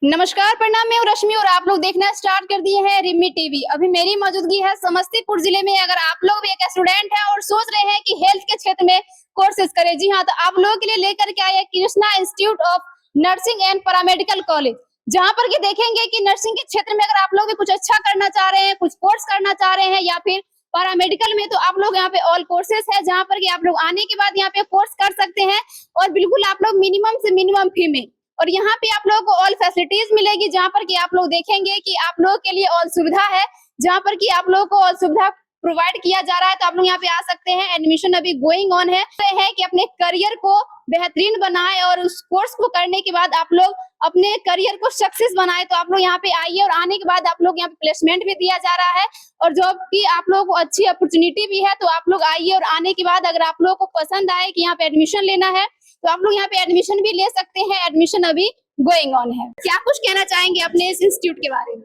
नमस्कार, प्रणाम। मैं हूं रश्मि और आप लोग देखना स्टार्ट कर दिए हैं रिमी टीवी। अभी मेरी मौजूदगी है समस्तीपुर जिले में। अगर आप लोग भी एक स्टूडेंट हैं और सोच रहे हैं कि हेल्थ के क्षेत्र में कोर्सेज करें, जी हाँ, तो आप लोगों के लिए लेकर के आए हैं Krishna institute of nursing and paramedical college, जहां पर कि देखेंगे कि नर्सिंग के क्षेत्र में अगर आप लोग भी कुछ अच्छा करना चाह रहे हैं, कुछ कोर्स करना चाह रहे हैं, या फिर पैरामेडिकल में, तो आप लोग यहाँ पे ऑल कोर्सेज है, जहाँ पर कि आप लोग आने के बाद यहाँ पे कोर्स कर सकते हैं और बिल्कुल आप लोग मिनिमम से मिनिमम फी में। और यहाँ पे आप लोगों को ऑल फैसिलिटीज मिलेगी, जहाँ पर कि आप लोग देखेंगे कि आप लोगों के लिए ऑल सुविधा है, जहाँ पर कि आप लोगों को ऑल सुविधा प्रोवाइड किया जा रहा है। तो आप लोग यहाँ पे आ सकते हैं। एडमिशन अभी गोइंग ऑन है कि अपने करियर को बेहतरीन बनाए और उस कोर्स को करने के बाद आप लोग अपने करियर को सक्सेस बनाए। तो आप लोग यहाँ पे आइए और आने के बाद आप लोग यहाँ पे प्लेसमेंट भी दिया जा रहा है और जॉब की आप लोगों को अच्छी अपॉर्चुनिटी भी है। तो आप लोग आइए और आने के बाद अगर आप लोगों को पसंद आए कि यहाँ पे एडमिशन लेना है, तो आप लोग यहाँ पे एडमिशन भी ले सकते हैं। एडमिशन अभी गोइंग ऑन है। क्या कुछ कहना चाहेंगे अपने इस इंस्टीट्यूट के बारे में?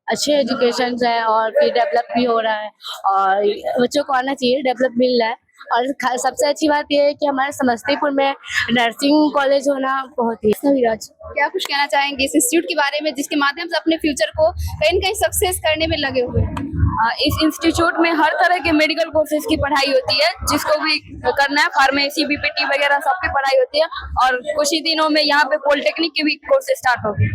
अच्छे एजुकेशन है और फिर डेवलप भी हो रहा है और बच्चों को आना चाहिए, डेवलप मिल रहा है। और सबसे अच्छी बात यह है कि हमारे समस्तीपुर में नर्सिंग कॉलेज होना बहुत ही क्या कुछ कहना चाहेंगे इस इंस्टीट्यूट के बारे में, जिसके माध्यम से अपने फ्यूचर को कहीं न कहीं सक्सेस करने में लगे हुए हैं? इस इंस्टीट्यूट में हर तरह के मेडिकल कोर्सेज की पढ़ाई होती है, जिसको भी करना है, फार्मेसी, बीपीटी वगैरह सबकी पढ़ाई होती है। और कुछ ही दिनों में यहाँ पे पॉलिटेक्निक के भी कोर्सेज स्टार्ट होंगे।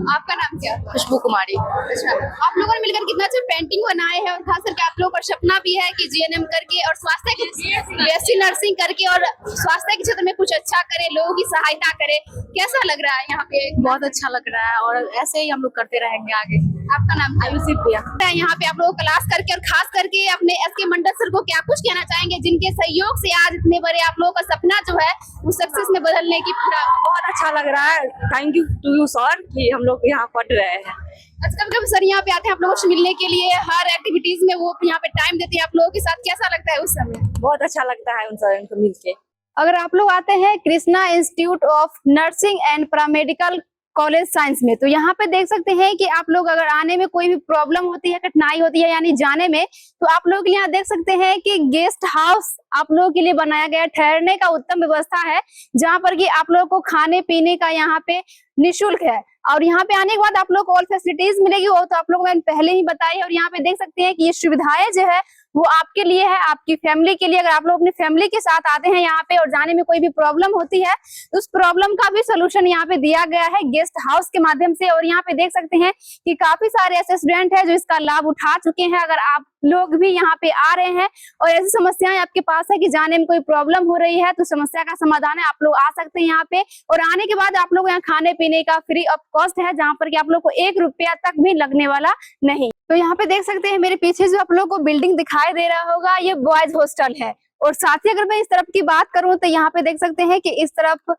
आपका नाम क्या है? खुशबू कुमारी। अच्छा, आप लोगों ने मिलकर कितना अच्छा पेंटिंग बनाए हैं और खास करके आप लोगों का सपना भी है कि जीएनएम करके और स्वास्थ्य की बीएससी नर्सिंग करके और स्वास्थ्य के क्षेत्र में कुछ अच्छा करे, लोगों की सहायता करे। कैसा लग रहा है यहाँ पे? बहुत अच्छा लग रहा है और ऐसे ही हम लोग करते रहेंगे आगे। आपका नाम? आयुषी प्रिया। यहाँ पे आप लोग क्लास करके और खास करके अपने एसके मंडल सर को क्या कुछ कहना चाहेंगे, जिनके सहयोग से आज इतने बड़े आप लोगों का सपना जो है वो सक्सेस में बदलने की पूरा। बहुत अच्छा लग रहा है। Thank you to you sir कि हम लोग यहाँ पढ़ रहे हैं। अच्छा, कभी सर यहाँ पे आते हैं आप लोगों से मिलने के लिए, हर एक्टिविटीज में वो यहाँ पे टाइम देते हैं आप लोगों के साथ, कैसा लगता है उस समय? बहुत अच्छा लगता है उन सर को मिलके। अगर आप लोग आते हैं Krishna institute of nursing and paramedical college science में, तो यहाँ पे देख सकते हैं कि आप लोग अगर आने में कोई भी प्रॉब्लम होती है, कठिनाई होती है यानी जाने में, तो आप लोग यहाँ देख सकते हैं कि गेस्ट हाउस आप लोगों के लिए बनाया गया, ठहरने का उत्तम व्यवस्था है, जहाँ पर कि आप लोगों को खाने पीने का यहाँ पे निःशुल्क है। और यहाँ पे आने के बाद आप लोग को ऑल फैसिलिटीज मिलेगी, वो तो आप लोगों ने पहले ही बताई। और यहाँ पे देख सकते हैं कि ये सुविधाएं जो है वो आपके लिए है, आपकी फैमिली के लिए। अगर आप लोग अपनी फैमिली के साथ आते हैं यहाँ पे और जाने में कोई भी प्रॉब्लम होती है, तो उस प्रॉब्लम का भी सोल्यूशन यहाँ पे दिया गया है गेस्ट हाउस के माध्यम से। और यहाँ पे देख सकते हैं कि काफी सारे ऐसे स्टूडेंट हैं जो इसका लाभ उठा चुके हैं। अगर आप लोग भी यहाँ पे आ रहे हैं और ऐसी समस्याएं आपके पास है कि जाने में कोई प्रॉब्लम हो रही है, तो समस्या का समाधान है, आप लोग आ सकते हैं यहाँ पे। और आने के बाद आप लोग यहाँ खाने पीने का फ्री ऑफ कॉस्ट है, जहाँ पर कि आप लोग को 1 रुपया तक भी लगने वाला नहीं। तो यहाँ पे देख सकते हैं मेरे पीछे जो आप लोग को बिल्डिंग दिखाई दे रहा होगा, ये बॉयज हॉस्टल है। और साथ ही अगर मैं इस तरफ की बात करूं, तो यहाँ पे देख सकते हैं कि इस तरफ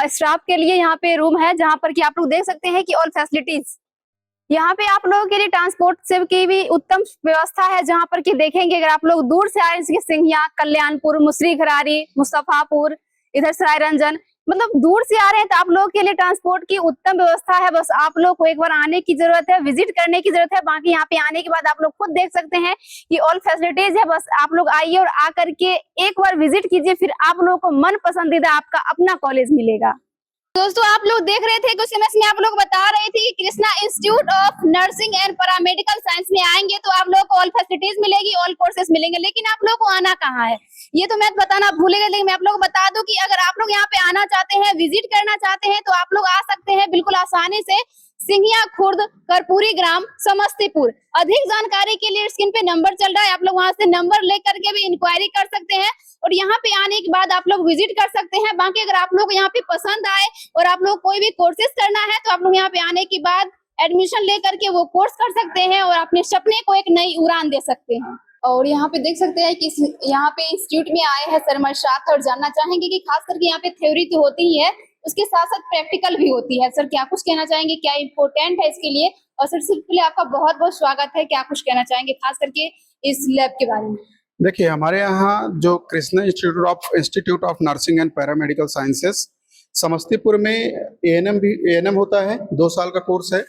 स्टाफ के लिए यहाँ पे रूम है, जहाँ पर कि आप लोग देख सकते हैं कि ऑल फैसिलिटीज यहाँ पे आप लोगों के लिए ट्रांसपोर्ट से की भी उत्तम व्यवस्था है, जहाँ पर कि देखेंगे अगर आप लोग दूर से आए, जैसे सिंघिया, कल्याणपुर, मुसरी घरारी, मुस्तफापुर, इधर सराय रंजन, मतलब दूर से आ रहे हैं, तो आप लोगों के लिए ट्रांसपोर्ट की उत्तम व्यवस्था है। बस आप लोग को एक बार आने की जरूरत है, विजिट करने की जरूरत है। बाकी यहाँ पे आने के बाद आप लोग खुद देख सकते हैं कि ऑल फैसिलिटीज है। बस आप लोग आइए और आकर के एक बार विजिट कीजिए, फिर आप लोगों को मन पसंदीदा आपका अपना कॉलेज मिलेगा। दोस्तों, आप लोग देख रहे थे कुछ समय आप लोग बता रहे थे कि Krishna institute of nursing and paramedical science में आएंगे तो आप लोग को ऑल फैसिलिटीज मिलेगी, ऑल कोर्सेज मिलेंगे। लेकिन आप लोग को आना कहाँ है ये तो मैं बताना भूलेगा, लेकिन मैं आप लोग को बता दूं कि अगर आप लोग यहाँ पे आना चाहते हैं, विजिट करना चाहते हैं, तो आप लोग आ सकते हैं बिल्कुल आसानी से सिंघिया खुर्द, कर्पूरी ग्राम, समस्तीपुर। अधिक जानकारी के लिए स्क्रीन पे नंबर चल रहा है, आप लोग वहां से नंबर लेकर के भी इंक्वायरी कर सकते हैं और यहाँ पे आने के बाद आप लोग विजिट कर सकते हैं। बाकी अगर आप लोग यहाँ पे पसंद आए और आप लोग कोई भी कोर्सेज करना है, तो आप लोग यहाँ पे आने के बाद एडमिशन लेकर के वो कोर्स कर सकते हैं और अपने सपने को एक नई उड़ान दे सकते हैं। और यहाँ पे देख सकते हैं कि यहाँ पे इंस्टीट्यूट में आए हैं सर हमारे साथ और जानना चाहेंगे कि खास करके यहाँ पे थ्योरी तो होती ही है, उसके साथ साथ प्रैक्टिकल भी होती है। सर क्या कुछ कहना चाहेंगे, क्या इम्पोर्टेंट है इसके लिए? और सर सबसे पहले आपका बहुत बहुत स्वागत है, क्या कुछ कहना चाहेंगे खास करके इस लैब के बारे में? देखिए, हमारे यहाँ जो Krishna institute of nursing and paramedical sciences Samastipur में एएनएम होता है, 2 साल का कोर्स है।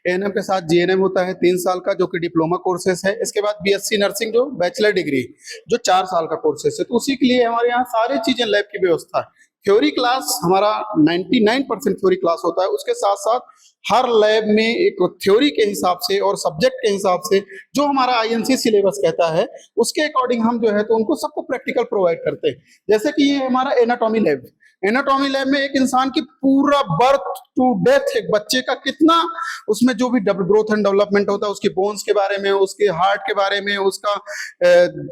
एएनएम के साथ जीएनएम होता है 3 साल का, जो कि डिप्लोमा कोर्सेस है। इसके बाद बीएससी नर्सिंग जो बैचलर डिग्री जो 4 साल का कोर्सेस है। तो उसी के लिए हमारे यहाँ सारी चीजें लैब की व्यवस्था है। थ्योरी क्लास हमारा 99% थ्योरी क्लास होता है। उसके साथ साथ हर लैब में एक थ्योरी के हिसाब से और सब्जेक्ट के हिसाब से जो हमारा आईएनसी सिलेबस कहता है उसके अकॉर्डिंग हम जो है तो उनको सबको प्रैक्टिकल प्रोवाइड करते हैं। जैसे कि ये हमारा एनाटॉमी लैब, एनाटॉमी लैब में एक इंसान की पूरा बर्थ टू डेथ एक बच्चे का कितना उसमें जो भी ग्रोथ एंड डेवलपमेंट होता है, उसके बोन्स के बारे में, उसके हार्ट के बारे में, उसका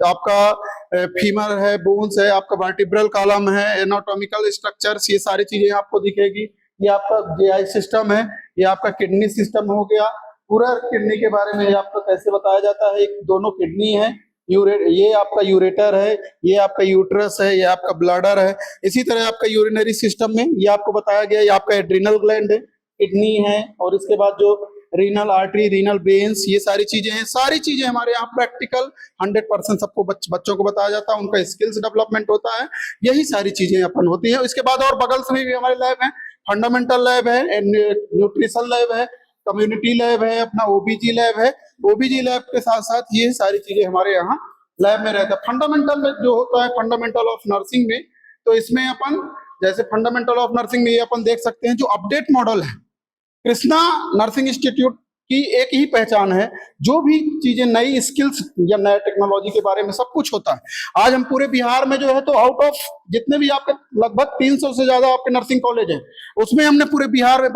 आपका फीमर है, बोन्स है, आपका वर्टिब्रल कॉलम है, एनाटॉमिकल स्ट्रक्चर्स, ये सारी चीजें आपको दिखेगी। ये आपका जीआई सिस्टम है, ये आपका किडनी सिस्टम हो गया, पूरा किडनी के बारे में आपको कैसे बताया जाता है। एक दोनों किडनी है, ये आपका यूरेटर है, ये आपका यूट्रस है, ये आपका ब्लैडर है। इसी तरह आपका यूरिनरी सिस्टम में ये आपको बताया गया, ये आपका एड्रिनल ग्लैंड है, किडनी है, और इसके बाद जो रीनल आर्टरी, रीनल वेन्स, ये सारी चीजें हैं। सारी चीजें हमारे यहाँ प्रैक्टिकल 100% सबको बच्चों को बताया जाता है, उनका स्किल्स डेवलपमेंट होता है, यही सारी चीजें अपन होती है। इसके बाद और बगल से भी हमारे लैब है, फंडामेंटल लैब है, न्यूट्रिशन लैब है, कम्युनिटी लैब है, अपना ओबीजी लैब है। ओबीजी लैब के साथ साथ ये सारी चीजें हमारे यहाँ लैब में रहता है। फंडामेंटल जो होता है फंडामेंटल ऑफ नर्सिंग में, तो इसमें अपन जैसे फंडामेंटल ऑफ नर्सिंग में ये अपन देख सकते हैं जो अपडेट मॉडल है, कृष्णा नर्सिंग इंस्टीट्यूट की एक ही पहचान है, जो भी चीजें नई स्किल्स या नए टेक्नोलॉजी के बारे में सब कुछ होता है। आज हम पूरे बिहार में जो है तो आउट ऑफ जितने भी आपके लगभग 300 से ज्यादा आपके नर्सिंग कॉलेज हैं, उसमें हमने पूरे बिहार में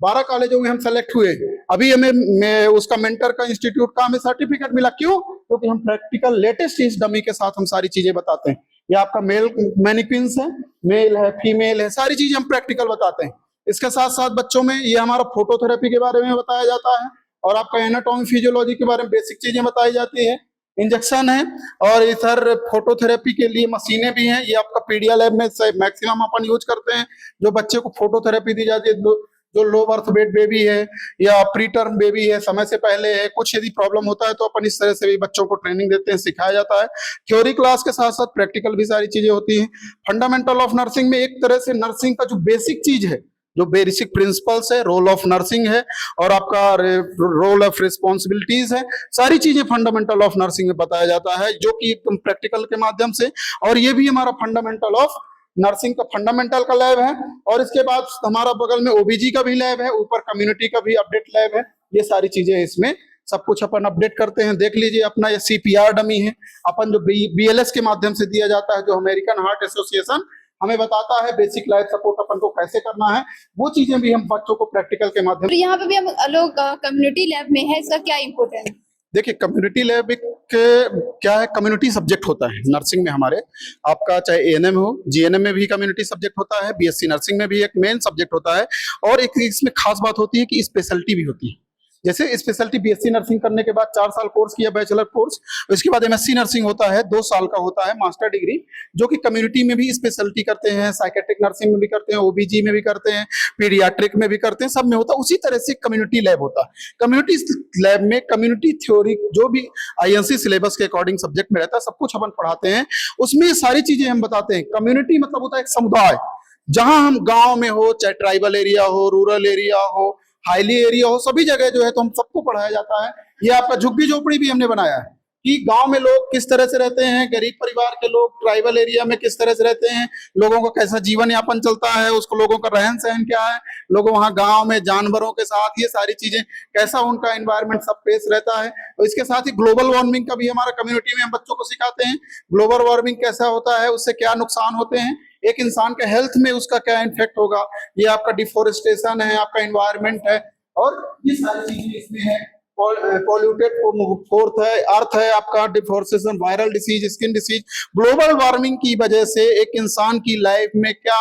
12 कॉलेजों में हम सेलेक्ट हुए। अभी हमें उसका मेंटर का इंस्टीट्यूट का हमें सर्टिफिकेट मिला। क्यों? क्योंकि हम प्रैक्टिकल लेटेस्ट इस डमी के साथ हम सारी चीजें बताते हैं। ये आपका मेल मैनिक्विन्स है, मेल है, फीमेल है, सारी चीजें हम प्रैक्टिकल बताते हैं। इसके साथ साथ बच्चों में ये हमारा फोटोथेरेपी के बारे में बताया जाता है, और आपका एनाटॉमी फिजियोलॉजी के बारे में बेसिक चीजें बताई जाती है। इंजेक्शन है, और इधर फोटोथेरेपी के लिए मशीनें भी हैं। ये आपका पीडिया लैब में मैक्सिमम अपन यूज करते हैं। जो बच्चे को फोटोथेरेपी दी जाती है, जो लो बर्थ वेट बेबी है या प्री टर्म बेबी है, समय से पहले है, कुछ यदि प्रॉब्लम होता है तो अपन इस तरह से भी बच्चों को ट्रेनिंग देते हैं, सिखाया जाता है। थ्योरी क्लास के साथ साथ प्रैक्टिकल भी सारी चीजें होती हैं। फंडामेंटल ऑफ नर्सिंग में एक तरह से नर्सिंग का जो बेसिक चीज है, जो बेसिक प्रिंसिपल्स है, रोल ऑफ नर्सिंग है, और आपका रोल ऑफ रिस्पॉन्सिबिलिटीज है, सारी चीजें फंडामेंटल ऑफ नर्सिंग में बताया जाता है, जो कि प्रैक्टिकल के माध्यम से। और ये भी हमारा फंडामेंटल ऑफ नर्सिंग का फंडामेंटल का लैब है। और इसके बाद हमारा बगल में ओबीजी का भी लैब है, ऊपर कम्युनिटी का भी अपडेट लैब है। ये सारी चीजें इसमें सब कुछ अपन अपडेट करते हैं। देख लीजिए अपना ये सीपीआर डमी है, अपन जो बीएलएस के माध्यम से दिया जाता है, जो अमेरिकन हार्ट एसोसिएशन हमें बताता है बेसिक लाइफ सपोर्ट अपन को कैसे करना है, वो चीजें भी हम बच्चों को प्रैक्टिकल के माध्यम से। यहाँ पे भी हम लोग कम्युनिटी लैब में है, इसका क्या इम्पोर्टेंस? देखिए, कम्युनिटी लैब क्या है, कम्युनिटी सब्जेक्ट होता है नर्सिंग में हमारे। आपका चाहे एएनएम हो, जीएनएम में भी कम्युनिटी सब्जेक्ट होता है, बीएससी नर्सिंग में भी एक मेन सब्जेक्ट होता है। और एक इसमें खास बात होती है कि स्पेशलिटी भी होती है। जैसे स्पेशलिटी बीएससी नर्सिंग करने के बाद 4 साल कोर्स किया, बैचलर कोर्स, उसके बाद एमएससी नर्सिंग होता है, 2 साल का होता है मास्टर डिग्री, जो कि कम्युनिटी में भी स्पेशलिटी करते हैं, साइकेट्रिक नर्सिंग में भी करते हैं, ओबीजी में भी करते हैं, पीडियाट्रिक में भी करते हैं, सब में होता है। उसी तरह से कम्युनिटी लैब होता है। कम्युनिटी लैब में कम्युनिटी थ्योरी जो भी आईएनसी सिलेबस के अकॉर्डिंग सब्जेक्ट में रहता है, सब कुछ अपन पढ़ाते हैं। उसमें सारी चीजें हम बताते हैं। कम्युनिटी मतलब होता है एक समुदाय, जहां हम गांव में हो, चाहे ट्राइबल एरिया हो, रूरल एरिया हो, हाईली एरिया हो, सभी जगह जो है तो हम सबको पढ़ाया जाता है। ये आपका झुग्गी झोपड़ी भी हमने बनाया है कि गांव में लोग किस तरह से रहते हैं, गरीब परिवार के लोग ट्राइबल एरिया में किस तरह से रहते हैं, लोगों का कैसा जीवन यापन चलता है, उसको लोगों का रहन सहन क्या है, लोग वहाँ गांव में जानवरों के साथ, ये सारी चीजें कैसा उनका एनवायरनमेंट सब पेश रहता है। और इसके साथ ही ग्लोबल वार्मिंग का भी हमारा कम्युनिटी में हम बच्चों को सिखाते हैं। ग्लोबल वार्मिंग कैसा होता है, उससे क्या नुकसान होते हैं, एक इंसान के हेल्थ में उसका क्या इन्फेक्ट होगा, ये आपका डिफोरेस्टेशन है, आपका एनवायरनमेंट है, और ये सारी चीजें इसमें है। पॉल्यूटेड फोर्थ है, अर्थ है, आपका deforestation, viral disease, skin disease, global warming की वजह से एक इंसान की लाइफ में क्या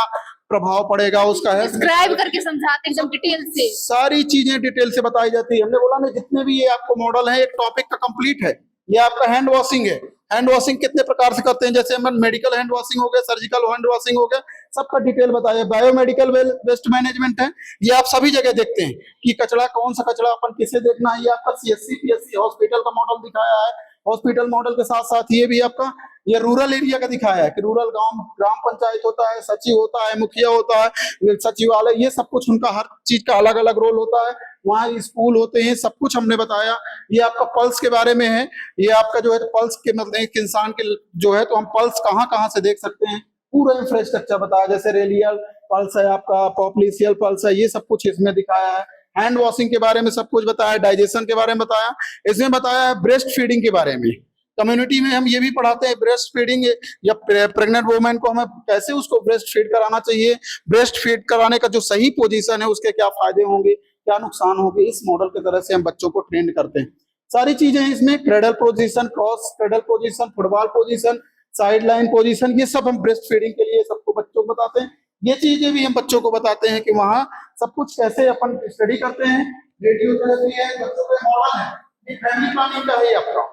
प्रभाव पड़ेगा, उसका है डिस्क्राइब करके समझाते एकदम डिटेल से, सारी चीजें डिटेल से बताई जाती है। हमने बोला ना, जितने भी ये आपको मॉडल है, एक टॉपिक का कंप्लीट है। ये आपका हैंड वॉशिंग है। हैंड वॉशिंग कितने प्रकार से करते हैं, जैसे हम मेडिकल हैंड वॉशिंग हो गया, सर्जिकल हैंड वॉशिंग हो गया, सबका डिटेल बताया। बायोमेडिकल वेस्ट मैनेजमेंट है, ये आप सभी जगह देखते हैं कि कचरा, कौन सा कचरा अपन किसे देखना है। ये आपका सीएससी पीएससी हॉस्पिटल का मॉडल दिखाया है। हॉस्पिटल मॉडल के साथ साथ ये भी आपका ये रूरल एरिया का दिखाया है कि रूरल गांव, ग्राम पंचायत होता है, सचिव होता है, मुखिया होता है, सचिवालय, ये सब कुछ उनका हर चीज का अलग अलग रोल होता है। वहाँ स्कूल होते हैं, सब कुछ हमने बताया। ये आपका पल्स के बारे में है। ये आपका जो है पल्स के मतलब एक इंसान के जो है तो हम पल्स कहाँ कहाँ से देख सकते हैं, पूरा इंफ्रास्ट्रक्चर बताया, जैसे रेलियल पल्स है आपका, पॉप्लिसियल पल्स है, ये सब कुछ इसमें दिखाया है। हैंड वॉशिंग के बारे में सब कुछ बताया, डाइजेशन के बारे में बताया, इसमें बताया है ब्रेस्ट फीडिंग के बारे में। कम्युनिटी में हम ये भी पढ़ाते हैं ब्रेस्ट फीडिंग या प्रेग्नेंट वुमेन को हमें कैसे उसको ब्रेस्ट फीड कराना चाहिए, ब्रेस्ट फीड कराने का जो सही पोजीशन है उसके क्या फायदे होंगे, क्या नुकसान होंगे, इस मॉडल की तरह से हम बच्चों को ट्रेन करते हैं। सारी चीजें इसमें, cradle position, cross cradle position, football position, side line position, ये सब हम ब्रेस्ट फीडिंग के लिए सबको बच्चों को बताते हैं। ये चीजें भी हम बच्चों को बताते हैं कि वहाँ सब कुछ कैसे अपन स्टडी करते हैं। रेडियोथेरेपी है, बच्चों का मॉडल है, ये फैमिली प्लानिंग का है आपका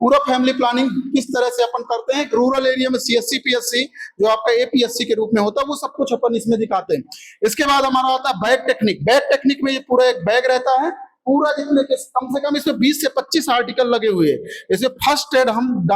पूरा फैमिली प्लानिंग किस तरह से अपन करते हैं। रूरल एरिया में CSC PSC जो आपका APSC के रूप में होता है वो सब कुछ अपन इसमें दिखाते हैं। इसके बाद हमारा आता है बैग टेक्निक। बैग टेक्निक में ये पूरा एक बैग रहता है, पूरा जितने कम से कम इसमें 20 से 25 आर्टिकल लगे हुए हैं। इसमें फर्स्ट एड हम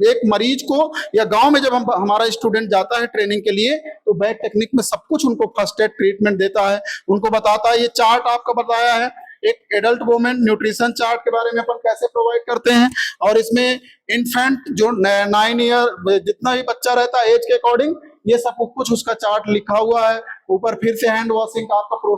एक मरीज को या गांव में जब हमारा स्टूडेंट जाता है ट्रेनिंग के लिए तो बैग टेक्निक में सब कुछ उनको फर्स्ट एड ट्रीटमेंट देता है, उनको बताता है। ये चार्ट आपका बताया है, एक एडल्ट वुमेन न्यूट्रिशन चार्ट के बारे में अपन कैसे प्रोवाइड करते हैं, और इसमें इन्फेंट जो 9 ईयर जितना भी बच्चा रहता है एज के अकॉर्डिंग ये सब कुछ उसका चार्ट लिखा हुआ है। ऊपर फिर से हैंड वॉशिंग का आपका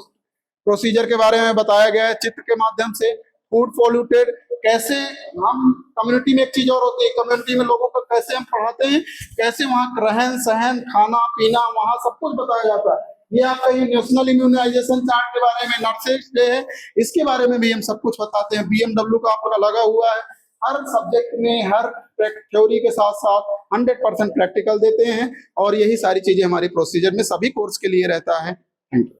प्रोसीजर के बारे में बताया गया है चित्र के माध्यम से। फूड पॉल्यूटेड, कैसे हम कम्युनिटी में, एक चीज और होती है, कम्युनिटी में लोगों को कैसे हम पढ़ाते हैं, कैसे वहाँ रहन सहन, खाना पीना, वहाँ सब कुछ बताया जाता है। ये आपका ये नेशनल इम्यूनाइजेशन चार्ट के बारे में, नर्सेज डे है, इसके बारे में भी हम सब कुछ बताते हैं। BMW का आपका लगा हुआ है। हर सब्जेक्ट में हर थ्योरी के साथ साथ 100% प्रैक्टिकल देते हैं, और यही सारी चीजें हमारी प्रोसीजर में सभी कोर्स के लिए रहता है। Thank you.